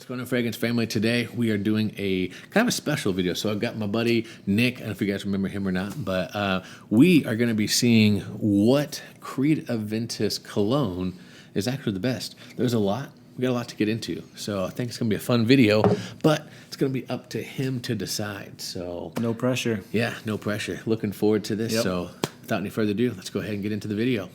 going on, Fragrance family? Today we are doing a kind of a special video. So I've got my buddy Nick. I don't know if you guys remember him or not, but we are going to be seeing what Creed Aventus cologne is actually the best. There's a lot. We got a lot to get into. So I think it's going to be a fun video, but it's going to be up to him to decide. So no pressure. Yeah, no pressure. Looking forward to this. Yep. So without any further ado, let's go ahead and get into the video.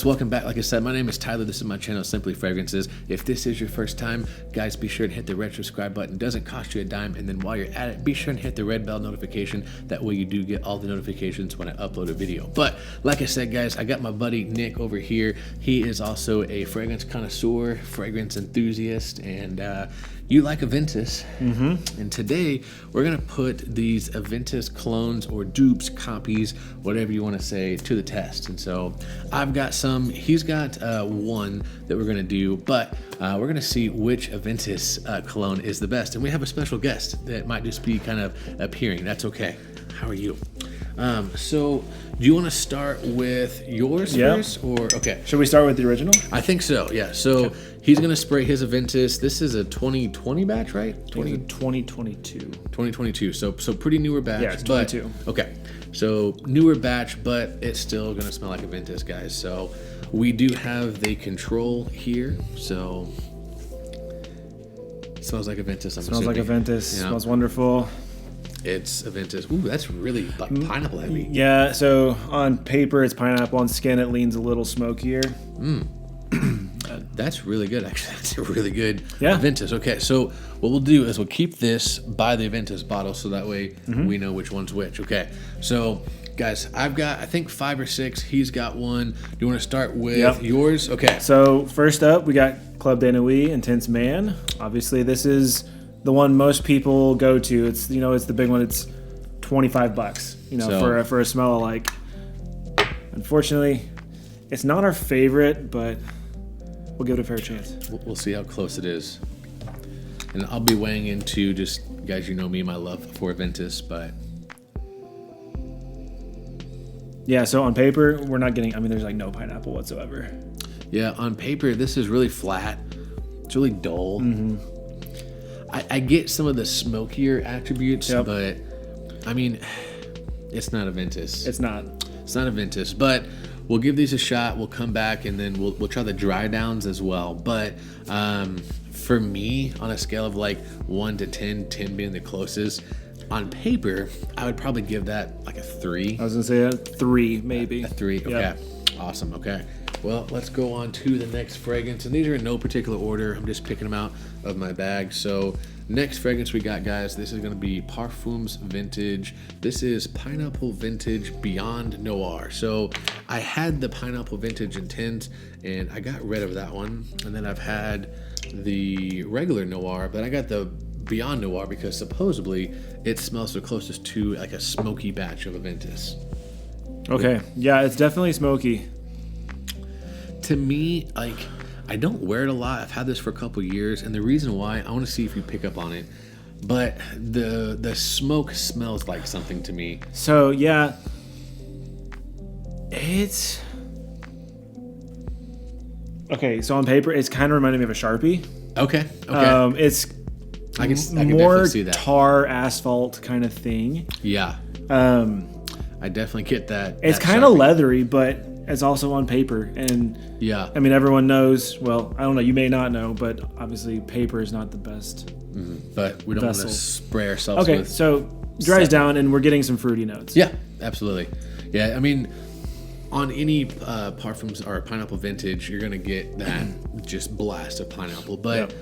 Welcome back. Like I said, my name is Tyler. This is my channel, Simply Fragrances. If this is your first time, guys, be sure to hit the red subscribe button. It doesn't cost you a dime. And then while you're at it, be sure to hit the red bell notification. That way you do get all the notifications when I upload a video. But like I said, guys, I got my buddy Nick over here. He is also a fragrance connoisseur, fragrance enthusiast, and you like Aventus. And today we're going to put these Aventus clones or dupes, copies, whatever you want to say, to the test. And so I've got some. He's got one that we're going to do, but we're going to see which Aventus cologne is the best. And we have a special guest that might just be kind of appearing. That's okay. How are you? So do you want to start with yours first? Or okay. Should we start with the original? I think so, yeah. So he's going to spray his Aventus. This is a 2020 batch, right? 2022. 2022. So pretty newer batch. Yeah, it's 22. Okay. So newer batch, but it's still going to smell like Aventus, guys. So we do have the control here. So it smells like Aventus. Smells like Aventus. Yeah. Smells wonderful. It's Aventus. Ooh, that's really like pineapple heavy. Yeah, so on paper it's pineapple. On skin it leans a little smokier. That's really good, actually. That's a really good Aventus. Okay, so what we'll do is we'll keep this by the Aventus bottle so that way we know which one's which. Okay, so guys, I've got, I think 5 or 6. He's got one. Do you want to start with yours? Okay. So first up, we got Club de Nuit Intense Man. Obviously, this is the one most people go to. It's, you know, it's the big one. It's $25, you know, so, for a smell like. Unfortunately, it's not our favorite, but we'll give it a fair chance. We'll see how close it is. And I'll be weighing into just, guys, you know me, my love for Aventus, but. Yeah, so on paper, we're not getting, I mean, there's like no pineapple whatsoever. Yeah, on paper, this is really flat. It's really dull. I get some of the smokier attributes, but I mean, it's not Aventus. It's not. It's not Aventus, but we'll give these a shot. We'll come back and then we'll try the dry downs as well. But for me, on a scale of like 1 to 10, 10 being the closest, on paper, I would probably give that like a 3. I was gonna say a 3, maybe. A 3. Okay. Yep. Awesome. Okay. Well, let's go on to the next fragrance. And these are in no particular order. I'm just picking them out of my bag. So next fragrance we got, guys, this is going to be Parfums Vintage. This is Pineapple Vintage Beyond Noir. So I had the Pineapple Vintage Intense, and I got rid of that one. And then I've had the regular Noir, but I got the Beyond Noir because supposedly it smells the closest to like a smoky batch of Aventus. Okay. Yeah, it's definitely smoky. To me, like, I don't wear it a lot. I've had this for a couple years, and the reason why, I want to see if you pick up on it, but the smoke smells like something to me. So yeah, it's okay. So on paper, it's kind of reminding me of a Sharpie. Okay. It's I can more see that. Tar asphalt kind of thing. Yeah. I definitely get that. It's kind of leathery, but it's also on paper. And yeah, I mean, everyone knows, well, I don't know, you may not know, but obviously paper is not the best. But we don't want to spray ourselves with. Okay, so dries down and we're getting some fruity notes. Yeah, absolutely. Yeah, I mean, on any Parfums or Pineapple Vintage, you're going to get that just blast of pineapple. But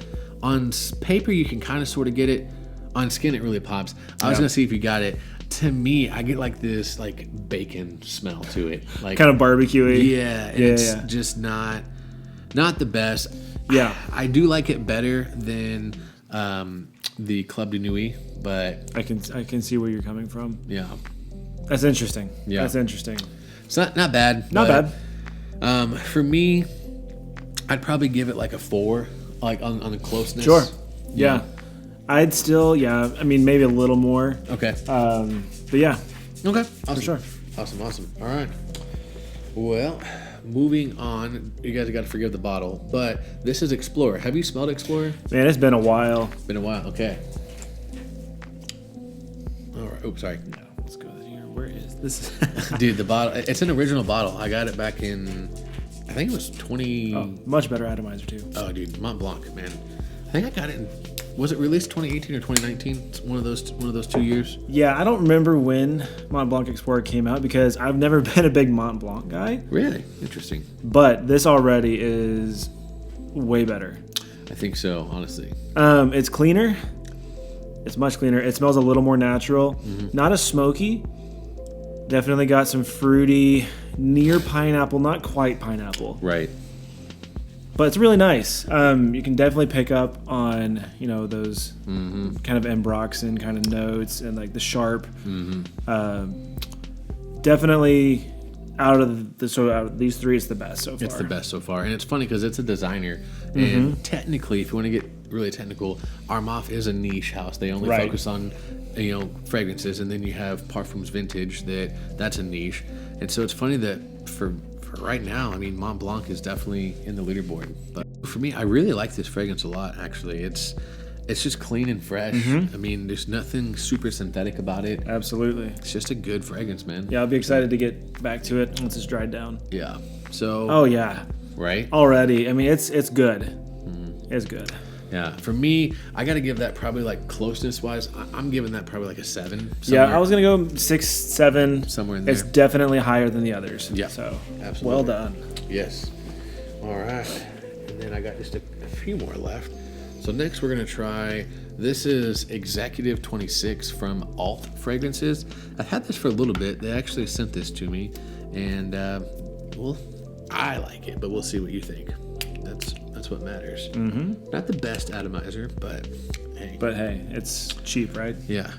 on paper, you can kind of sort of get it. On skin, it really pops. I was going to see if you got it. To me, I get like this like bacon smell to it, like kind of barbecuey. Yeah, and it's just not the best. Yeah, I do like it better than the Club de Nuit, but I can see where you're coming from. Yeah, that's interesting. Yeah, that's interesting. It's not bad. Not bad. For me, I'd probably give it like a 4, like on the closeness. Sure. Yeah. I'd still, I mean, maybe a little more. Okay. But yeah. Okay. Awesome. For sure. Awesome. All right. Well, moving on. You guys got to forgive the bottle, but this is Explorer. Have you smelled Explorer? Man, it's been a while. Been a while. Okay. All right. Oops, sorry. No, let's go here. Where is this? Dude, the bottle. It's an original bottle. I got it back in, I think it was 20. Oh, much better atomizer too. Oh, dude, Mont Blanc, man. I think I got it in. Was it released 2018 or 2019? It's one of those 2 years. Yeah, I don't remember when Mont Blanc Explorer came out because I've never been a big Mont Blanc guy. Really interesting. But this already is way better. I think so, honestly. It's cleaner. It's much cleaner. It smells a little more natural. Mm-hmm. Not as smoky. Definitely got some fruity, near pineapple, not quite pineapple. Right. But it's really nice. You can definitely pick up on, those kind of Ambroxan kind of notes and like the sharp. Definitely out of these three, it's the best so far. It's the best so far. And it's funny because it's a designer. And technically, if you want to get really technical, Armaf is a niche house. They only focus on, fragrances. And then you have Parfums Vintage that's a niche. And so it's funny that for right now, I mean, Mont Blanc is definitely in the leaderboard. But for me, I really like this fragrance a lot, actually. It's just clean and fresh. I mean, there's nothing super synthetic about it. Absolutely. It's just a good fragrance, man. Yeah, I'll be excited to get back to it once it's dried down. Yeah. So. Oh, yeah. Right? Already. I mean, it's good. It's good. Yeah. For me, I got to give that probably like closeness-wise, I'm giving that probably like a 7. Yeah, I was going to go 6, 7. Somewhere in there. It's definitely higher than the others. Yeah. So, absolutely. Well done. Yes. All right. And then I got just a few more left. So next we're going to try, this is Executive 26 from Alt Fragrances. I've had this for a little bit. They actually sent this to me. And, well, I like it, but we'll see what you think. That's what matters. Not the best atomizer, but hey. But hey, it's cheap, right? Yeah.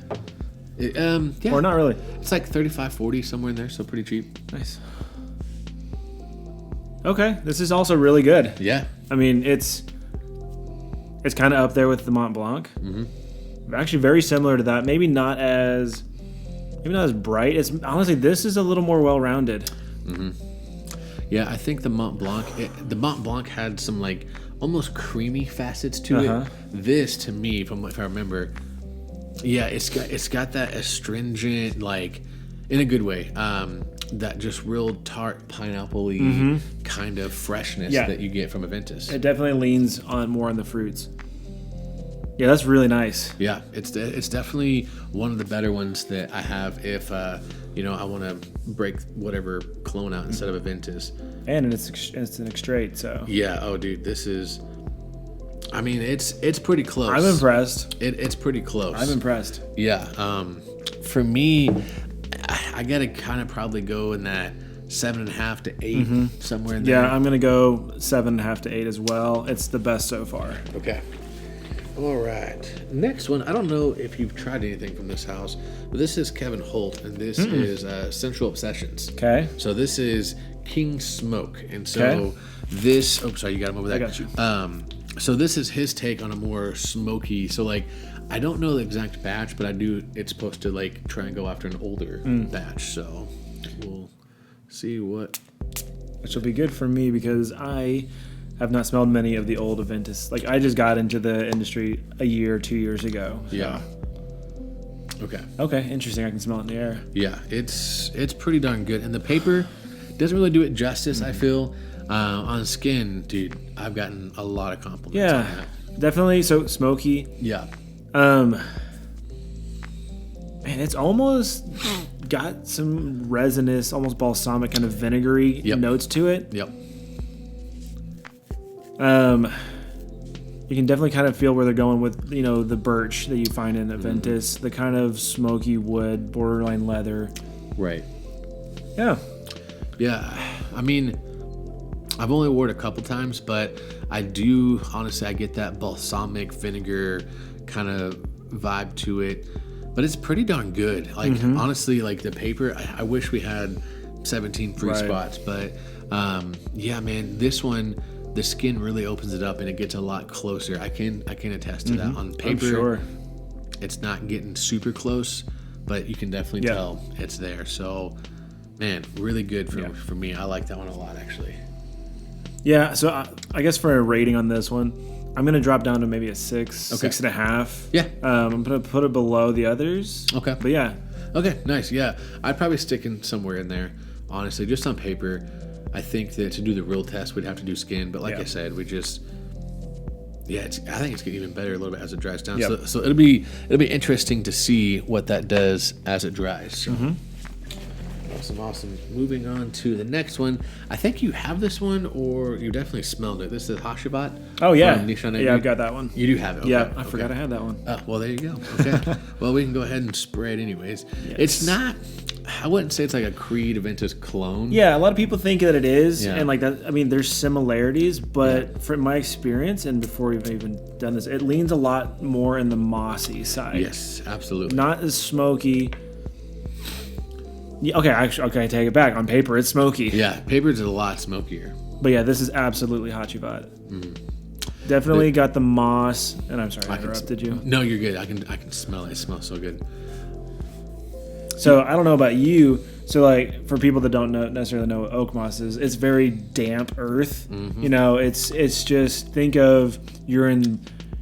Yeah. Or not really. It's like $35-$40 somewhere in there, so pretty cheap. Nice. Okay, this is also really good. Yeah. I mean, it's kind of up there with the Mont Blanc. Actually, very similar to that. Maybe not as bright. It's honestly, this is a little more well-rounded. Yeah, I think the Mont Blanc had some like almost creamy facets to it. This, to me, if I remember, yeah, it's got that astringent, like, in a good way, that just real tart pineapple-y kind of freshness that you get from Aventus. It definitely leans more on the fruits. Yeah, that's really nice. Yeah, it's definitely one of the better ones that I have if I want to break whatever cologne out instead of Aventus. And it's an extrait, so. Yeah. Oh, dude, this is. I mean, it's pretty close. I'm impressed. It's pretty close. I'm impressed. Yeah. For me, I gotta kind of probably go in that 7.5 to 8 somewhere in there. Yeah, I'm gonna go 7.5 to 8 as well. It's the best so far. Okay. All right. Next one. I don't know if you've tried anything from this house, but this is Kevin Holt, and this is Sensual Obsessions. Okay. So this is King Smoke, and so this. Oh, sorry, you got him over there. I got you. So this is his take on a more smoky. So like, I don't know the exact batch, but I do. It's supposed to like try and go after an older batch. So we'll see what. Which will be good for me because I have not smelled many of the old Aventus. Like, I just got into the industry a year or 2 years ago. So. Yeah. Okay. Okay, interesting. I can smell it in the air. Yeah, it's pretty darn good, and the paper doesn't really do it justice. I feel on skin, dude. I've gotten a lot of compliments. Yeah, on that. definitely. So smoky. Yeah. Man, it's almost got some resinous, almost balsamic kind of vinegary notes to it. Yep. You can definitely kind of feel where they're going with, the birch that you find in Aventus, the kind of smoky wood, borderline leather. Right. Yeah. Yeah. I mean, I've only worn it a couple times, but I do, honestly, I get that balsamic vinegar kind of vibe to it. But it's pretty darn good. Like, honestly, like the paper, I wish we had 17 free spots. But, yeah, man, this one, the skin really opens it up and it gets a lot closer. I can attest to that. On paper, sure. It's not getting super close, but you can definitely tell it's there. So, Man, really good for me. I like that one a lot, actually. Yeah, so I guess for a rating on this one, I'm going to drop down to maybe a 6, okay. 6.5. Yeah. I'm going to put it below the others. Okay. But yeah. Okay, nice. Yeah, I'd probably stick in somewhere in there, honestly, just on paper. I think that to do the real test, we'd have to do skin. But like I said, we just... Yeah, I think it's getting even better a little bit as it dries down. Yep. So it'll be interesting to see what that does as it dries. So. Awesome. Moving on to the next one. I think you have this one, or you definitely smelled it. This is Hashibat. Oh yeah, Nishane. yeah, I've got that one. You do have it. Okay. Yeah, I forgot I had that one. Well, there you go. Okay. Well, we can go ahead and spray it anyways. Yes. It's not. I wouldn't say it's like a Creed Aventus cologne. Yeah, a lot of people think that it is, and like that. I mean, there's similarities, but from my experience, and before we've even done this, it leans a lot more in the mossy side. Yes, absolutely. Not as smoky. Yeah, okay, I take it back. On paper, it's smoky. Yeah, paper is a lot smokier. But yeah, this is absolutely Hachivat. Definitely got the moss. And I'm sorry, I interrupted you. No, you're good. I can smell it. It smells so good. So I don't know about you. So like for people that don't necessarily know what oak moss is, it's very damp earth. You know, it's just think of you're in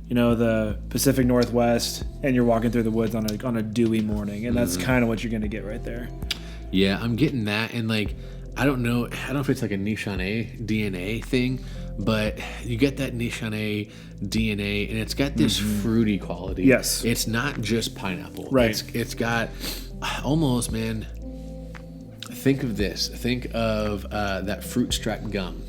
the Pacific Northwest and you're walking through the woods on a dewy morning, and that's kind of what you're gonna get right there. Yeah, I'm getting that, and like I don't know if it's like a Nishane DNA thing, but you get that Nishane DNA, and it's got this fruity quality. Yes, it's not just pineapple. Right, it's got almost, man. Think of this. Think of that fruit stripe gum.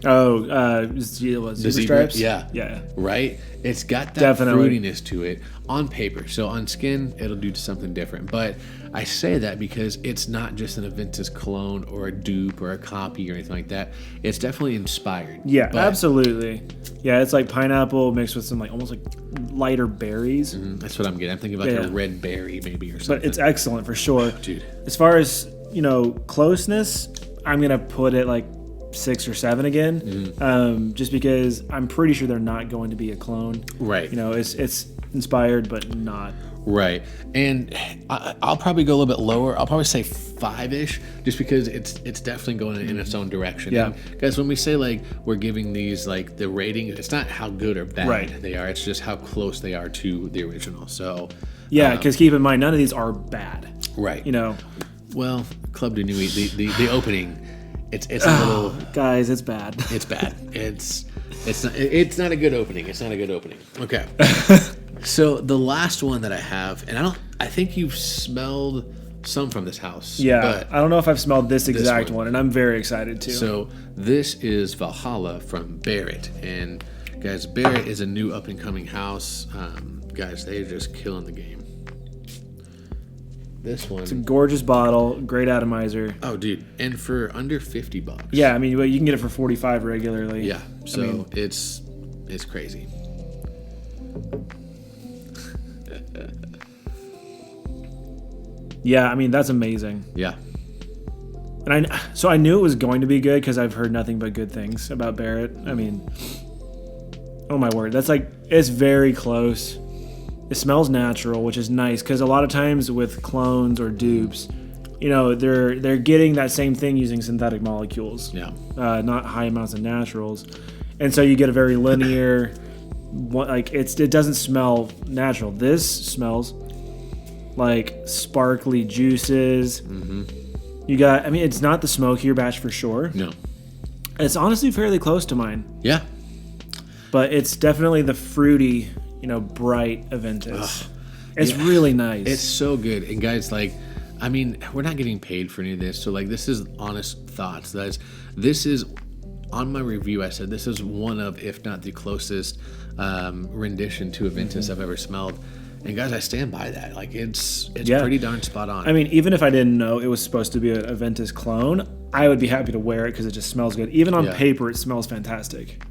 Oh, zebra stripes? Yeah. Right? It's got that fruitiness to it on paper. So on skin, it'll do something different. But I say that because it's not just an Aventus cologne or a dupe or a copy or anything like that. It's definitely inspired. Yeah, absolutely. Yeah, it's like pineapple mixed with some like almost like lighter berries. That's what I'm getting. I'm thinking like a red berry maybe or something. But it's excellent for sure. Dude. As far as, closeness, I'm going to put it like 6 or 7 again, just because I'm pretty sure they're not going to be a clone. Right. It's inspired, but not. Right. And I'll probably go a little bit lower. I'll probably say 5-ish, just because it's definitely going in its own direction. Yeah. And guys, when we say like we're giving these like the rating, it's not how good or bad they are. It's just how close they are to the original. So yeah, because keep in mind, none of these are bad. Right. Well, Club de Nuit, the opening. It's a little guys. It's bad. It's bad. It's not a good opening. It's not a good opening. Okay. So the last one that I have, and I think you've smelled some from this house. Yeah. But I don't know if I've smelled this exact one, and I'm very excited too. So this is Valhalla from Barrett, and guys, Barrett is a new up and coming house. Guys, they're just killing the game. This one. It's a gorgeous bottle, great atomizer. Oh, dude. And for under $50. Yeah, I mean, you can get it for $45 regularly. Yeah. So it's crazy. Yeah, I mean, that's amazing. Yeah. And I knew it was going to be good because I've heard nothing but good things about Barrett. I mean, oh my word. It's very close. It smells natural, which is nice because a lot of times with clones or dupes, they're getting that same thing using synthetic molecules. Yeah. Not high amounts of naturals, and so you get a very linear. It doesn't smell natural. This smells like sparkly juices. You got. I mean, it's not the smokier batch for sure. No. It's honestly fairly close to mine. Yeah. But it's definitely the fruity, bright Aventus. It's really nice. It's so good. And guys, we're not getting paid for any of this. So this is honest thoughts. This is on my review. I said, this is one of, if not the closest rendition to Aventus I've ever smelled. And guys, I stand by that. It's pretty darn spot on. I mean, even if I didn't know it was supposed to be an Aventus clone, I would be happy to wear it because it just smells good. Even on paper, it smells fantastic.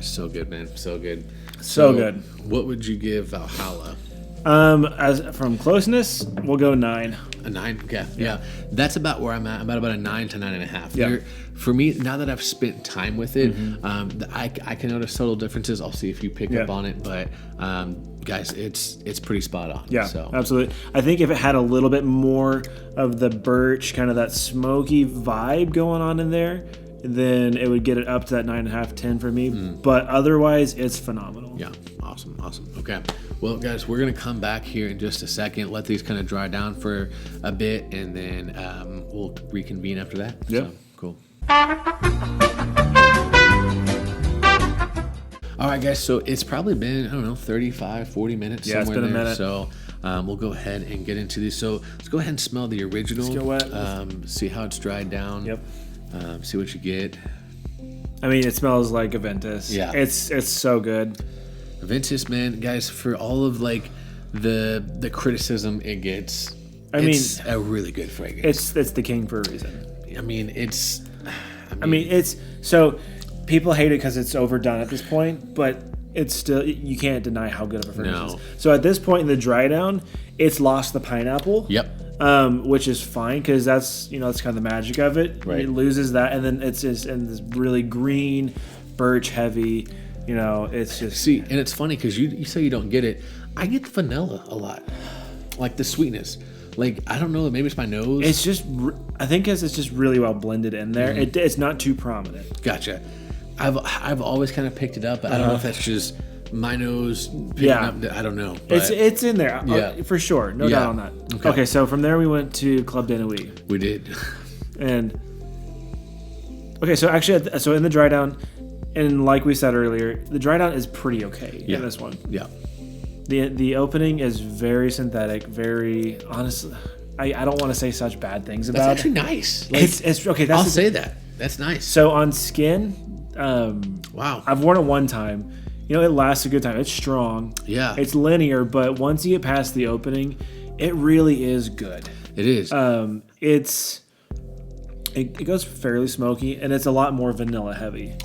So good, man. So good. So good. What would you give Valhalla? As from closeness, we'll go 9. A 9? Okay. Yeah. That's about where I'm at. I'm at about a 9 to 9.5. Yeah. For me, now that I've spent time with it, I can notice subtle differences. I'll see if you pick up on it. But guys, it's pretty spot on. Yeah, so. absolutely. I think if it had a little bit more of the birch, kind of that smoky vibe going on in there, then it would get it up to that 9.5, 10 for me. But otherwise, it's phenomenal. Yeah, awesome. Okay, well, guys, we're gonna come back here in just a second, let these kind of dry down for a bit, and then we'll reconvene after that. Yeah, so, cool. All right, guys, so it's probably been, I don't know, 35, 40 minutes somewhere it's been a there. minute. So we'll go ahead and get into these. So let's go ahead and smell the original. Let's get wet. See how it's dried down. Yep. See what you get. I mean, it smells like Aventus. Yeah. It's so good. Aventus, man, guys, for all of like the criticism it gets, it's a really good fragrance. It's the king for a reason. I mean, it's so people hate it because it's overdone at this point, but it's still, you can't deny how good of a fragrance it is. So at this point in the dry down, it's lost the pineapple. Yep. Which is fine because that's that's kind of the magic of it. Right. It loses that, and then it's just in this really green, birch heavy. It's just and it's funny because you say you don't get it. I get the vanilla a lot, like the sweetness. Like, I don't know, maybe it's my nose. It's just, I think it's just really well blended in there. It's not too prominent. Gotcha. I've always kind of picked it up, but I don't know if that's just my nose picking up. I don't know. But it's in there, for sure. No doubt on that. Okay, so from there we went to Club de Nuit. We did. And, okay, so actually, so in the dry down, and like we said earlier, the dry down is pretty okay in this one. Yeah. The opening is very synthetic, very honestly. I don't want to say such bad things about it. That's actually nice. Like, it's okay. I'll say that. That's nice. So on skin, wow. I've worn it one time. It lasts a good time. It's strong. Yeah. It's linear, but once you get past the opening, it really is good. It is. It goes fairly smoky, and it's a lot more vanilla heavy.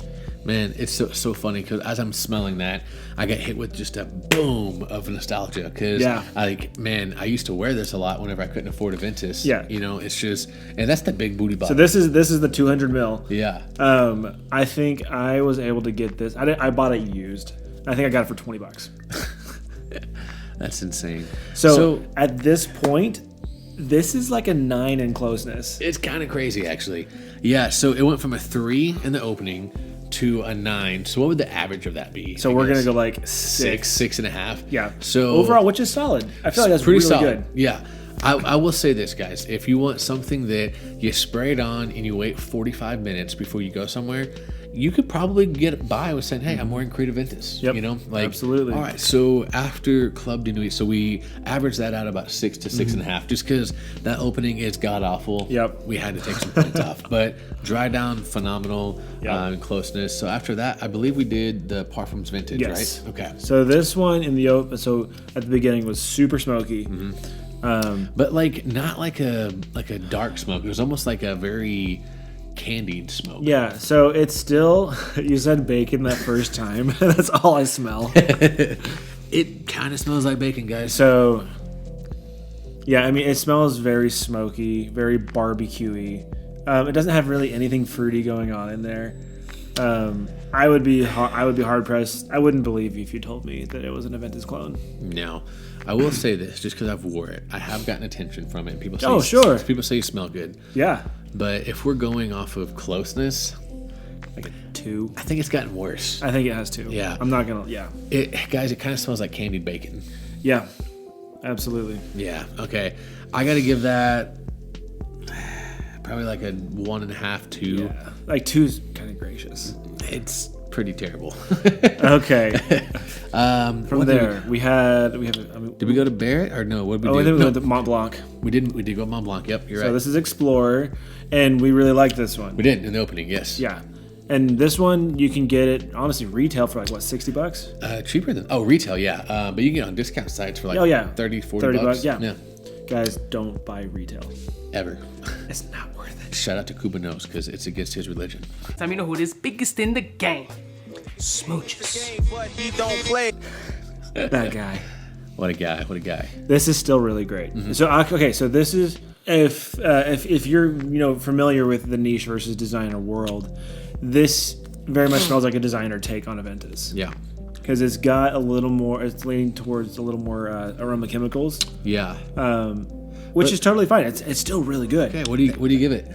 Man, it's so funny because as I'm smelling that, I get hit with just a boom of nostalgia because I used to wear this a lot whenever I couldn't afford Aventus. Yeah. It's just, and that's the big booty bottle. So this is the 200 mil. Yeah. I think I was able to get this. I bought it used. I think I got it for $20. That's insane. So at this point, this is like a 9 in closeness. It's kind of crazy, actually. Yeah, so it went from a 3 in the opening to a 9. So what would the average of that be? So we're going to go like 6. 6.5. Yeah. So overall, which is solid. I feel like that's pretty really solid. good. Yeah. I will say this, guys. If you want something that you spray it on and you wait 45 minutes before you go somewhere, you could probably get by with saying, hey, I'm wearing Creed Aventus. Yep. Absolutely. All right, so after Club de Nuit, so we averaged that out about 6 to 6.5, just because that opening is god-awful. Yep. We had to take some points off. But dry down, phenomenal, closeness. So after that, I believe we did the Parfums Vintage, right? Okay. So this one at the beginning was super smoky. But not like a dark smoke. It was almost like a very candied smoke. Yeah, so it's still, you said bacon that first time. That's all I smell. It kind of smells like bacon, guys. So, yeah, I mean, it smells very smoky, very barbecue-y. It doesn't have really anything fruity going on in there. I would be hard pressed. I wouldn't believe you if you told me that it was an Aventus clone. No, I will say this, just because I've wore it, I have gotten attention from it. People say, people say you smell good. Yeah, but if we're going off of closeness, like a 2. I think it's gotten worse. I think it has 2. Yeah, I'm not gonna. Yeah, it kind of smells like candied bacon. Yeah, absolutely. Yeah. Okay, I got to give that probably like a 1.5, 2. Yeah. Like 2's kind of gracious. It's pretty terrible. Okay. From there, we have. Did we go to Barrett or no? What did we do? I think we went to Mont Blanc. We did go Mont Blanc. Yep, you're right. So this is Explorer, and we really like this one. We did in the opening, yes. Yeah. And this one, you can get it, honestly, retail for like, what, $60? Cheaper than, retail, yeah. But you can get on discount sites for like 30, 40 bucks. Yeah. Guys, don't buy retail. Ever. It's not worth it. Shout out to Kubanos, because it's against his religion. Time you know who it is biggest in the game. Smooches. That guy. What a guy. This is still really great. So, okay, so this is, if you're, familiar with the niche versus designer world, this very much smells like a designer take on Aventus. Yeah. because it's got a little more. It's leaning towards a little more aroma chemicals. Yeah. Which is totally fine. It's still really good. Okay, what do you give it?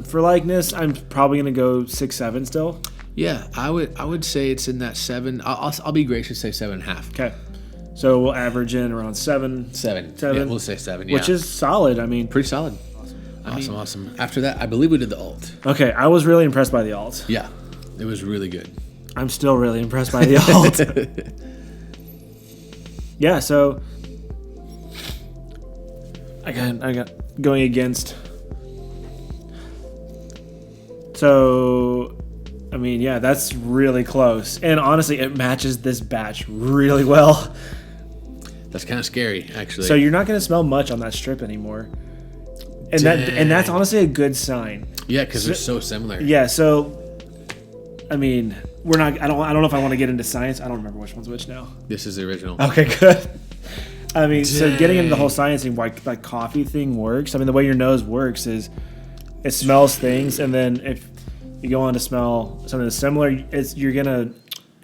For likeness, I'm probably gonna go 6-7 still. Yeah, I would say it's in that 7. I'll be gracious, say 7.5. Okay, so we'll average in around 7. 7. Yeah, we'll say 7. Yeah, which is solid. I mean, pretty solid. Awesome. After that, I believe we did the alt. Okay, I was really impressed by the alt. Yeah, it was really good. I'm still really impressed by the alt. Yeah, so I got going against. So, I mean, yeah, that's really close. And honestly, it matches this batch really well. That's kind of scary, actually. So you're not going to smell much on that strip anymore. And that's honestly a good sign. Yeah, because they're so similar. Yeah, so I mean, we're not. I don't know if I want to get into science. I don't remember which one's which now. This is the original. Okay, good. I mean, so getting into the whole sciencing, like coffee thing works. I mean, the way your nose works is it smells things, and then if you go on to smell something similar, you're gonna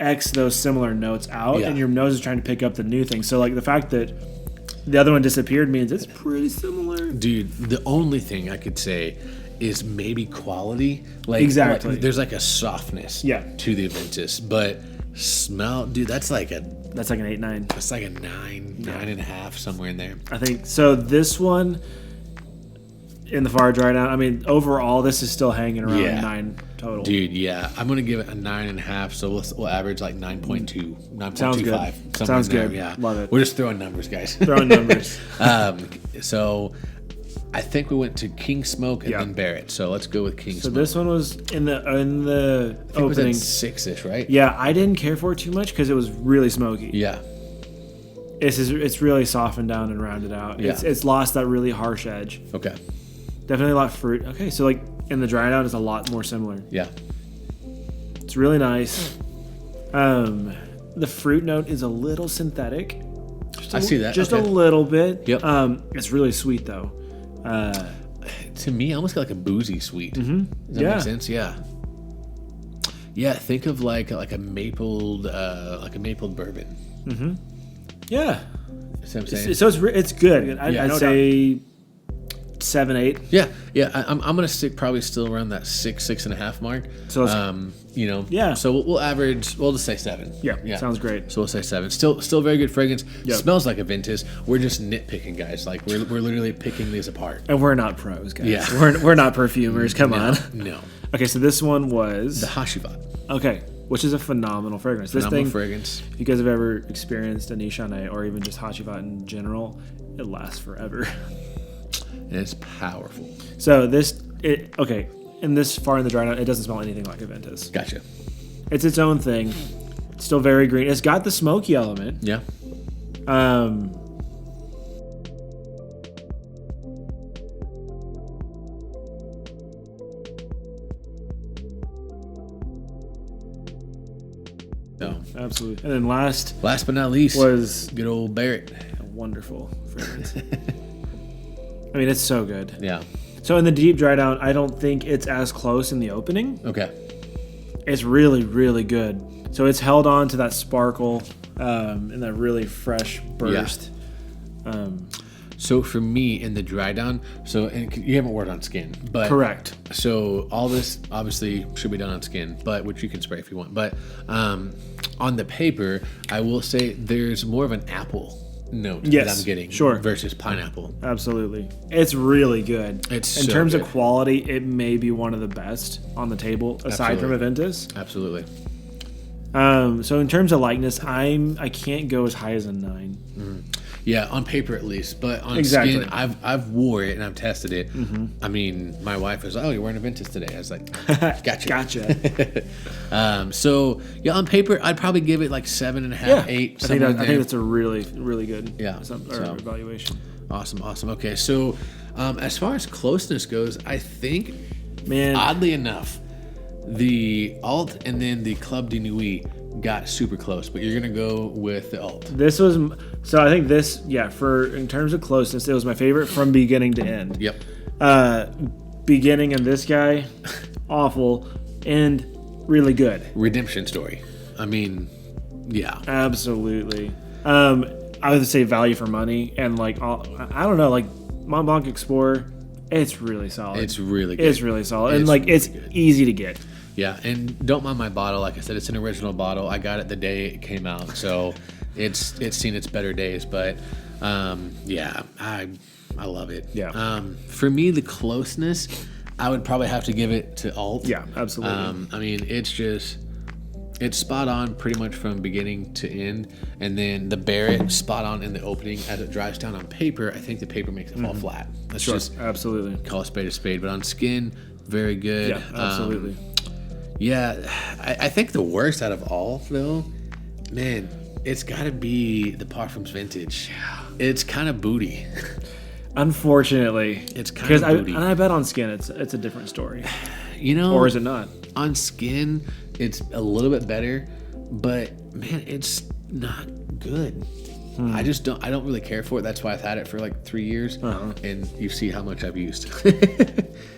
X those similar notes out, and your nose is trying to pick up the new thing. So like the fact that the other one disappeared means it's pretty similar. Dude, the only thing I could say is maybe quality. Exactly. Like, there's like a softness to the Aventus, but smell, dude, that's like an 8-9. That's like a 9.5, somewhere in there. I think so. This one in the far dry down. I mean, overall, this is still hanging around 9 total. Dude, yeah, I'm gonna give it a 9.5. So we'll average like 9.2, 9.25. Sounds good. Sounds good. Yeah, love it. We're just throwing numbers, guys. Throwing numbers. So I think we went to King Smoke and then Barrett. So let's go with King Smoke. So this one was in the I think opening. it was at 6-ish, right? Yeah, I didn't care for it too much because it was really smoky. Yeah. It's really softened down and rounded out. Yeah. It's lost that really harsh edge. Okay. Definitely a lot of fruit. Okay, so like in the dry down, it's a lot more similar. Yeah. It's really nice. The fruit note is a little synthetic. I see that. Just a little bit. Yep. It's really sweet though. To me, I almost got like a boozy sweet. Mm-hmm. Does that make sense? Yeah. Yeah. Think of like a mapled bourbon. Mm-hmm. Yeah. See what I'm saying? So it's good. I'd say 7-8. Yeah. I'm gonna stick probably still around that 6.5 mark. So Yeah. So we'll average. We'll just say 7. Yeah. Sounds great. So we'll say 7. Still very good fragrance. Yep. Smells like Aventus. We're just nitpicking, guys. Like we're literally picking these apart. And we're not pros, guys. Yeah. We're not perfumers. Come on. No. Okay, so this one was The Hashivat. Okay, which is a phenomenal fragrance. Phenomenal fragrance. If you guys have ever experienced a Nishane or even just Hashivat in general, it lasts forever. And it's powerful. So in this far in the dry down, it doesn't smell anything like Aventus. Gotcha. It's its own thing. It's still very green. It's got the smoky element. Yeah. No. Absolutely. And then last but not least was good old Barrett. A wonderful fragrance. I mean, it's so good. Yeah. So in the deep dry down, I don't think it's as close in the opening. Okay. It's really, really good. So it's held on to that sparkle and that really fresh burst. Yeah. So for me in the dry down, and you haven't worn it on skin, but correct. So all this obviously should be done on skin, but which you can spray if you want. But on the paper, I will say there's more of an apple note that I'm getting versus pineapple. Absolutely. It's really good. It's in terms of quality, it may be one of the best on the table aside from Aventus. Absolutely. So in terms of likeness, I can't go as high as a 9. Mm. Yeah, on paper at least, but on skin, I've wore it and I've tested it. Mm-hmm. I mean, my wife was, "Oh, you're wearing Aventus today." I was like, "Gotcha." So yeah, on paper, I'd probably give it like 7.5, 8. I think that's a really, really good evaluation. Awesome. Okay, so as far as closeness goes, I think, oddly enough, the Alt and then the Club de Nuit got super close, but you're gonna go with the Alt. I think in terms of closeness, it was my favorite from beginning to end. Yep. Beginning and this guy, awful, and really good. Redemption story. I mean, Yeah. Absolutely. I would say value for money, and like I don't know, like Mont Blanc Explorer, it's really solid. It's really good. It's really solid, and like it's easy to get. Yeah, and don't mind my bottle. Like I said, it's an original bottle. I got it the day it came out, so it's seen its better days. But yeah, I love it. Yeah. For me, the closeness, I would probably have to give it to Alt. Yeah, absolutely. I mean, it's spot on pretty much from beginning to end, and then the Barrett spot on in the opening. As it dries down on paper, I think the paper makes it fall flat. Let's just absolutely call a spade. But on skin, very good. Yeah, absolutely. Yeah, I think the worst out of all, though, man, it's got to be the Parfums Vintage. It's kind of booty. Unfortunately, it's kind of booty. And I bet on skin, it's a different story. You know, or is it not? On skin, it's a little bit better, but man, it's not good. I don't really care for it. That's why I've had it for like 3 years, and you see how much I've used.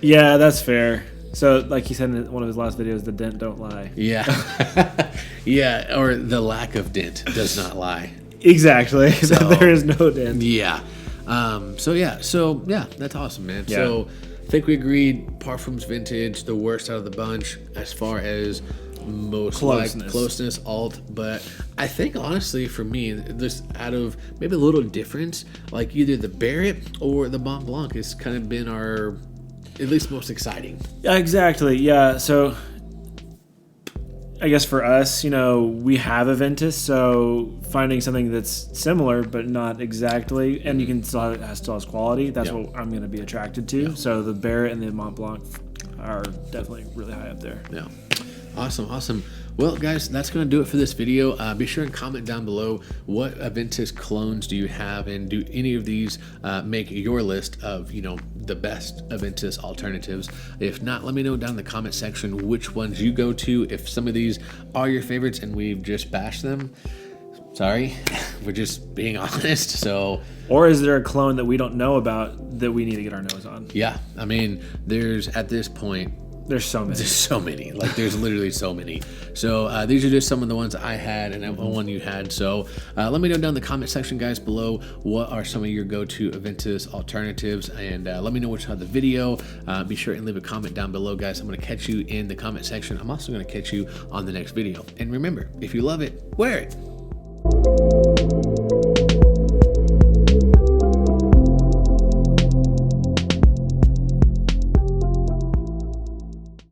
Yeah, that's fair. So, like he said in one of his last videos, the dent don't lie. Yeah. Yeah, or the lack of dent does not lie. Exactly. So, there is no dent. Yeah. So yeah, that's awesome, man. Yeah. So I think we agreed Parfums Vintage, the worst out of the bunch as far as most closeness, Alt. But I think honestly for me, this out of maybe a little difference, like either the Barrett or the Mont Blanc has kind of been our at least most exciting. Exactly. Yeah. So I guess for us, we have Aventus, so finding something that's similar but not exactly, and you can still has quality. That's what I'm going to be attracted to. Yeah. So the Barrett and the Mont Blanc are definitely really high up there. Yeah. Awesome. Well, guys, that's going to do it for this video. Be sure and comment down below what Aventus clones do you have, and do any of these make your list of, the best Aventus alternatives. If not, let me know down in the comment section which ones you go to. If some of these are your favorites and we've just bashed them, sorry, we're just being honest. So, or is there a clone that we don't know about that we need to get our nose on? Yeah, I mean, there's at this point, there's so many. Like, there's literally so many. So these are just some of the ones I had and one you had. So let me know down in the comment section, guys, below what are some of your go-to Aventus alternatives, and let me know which side of the video. Be sure and leave a comment down below, guys. I'm going to catch you in the comment section. I'm also going to catch you on the next video. And remember, if you love it, wear it.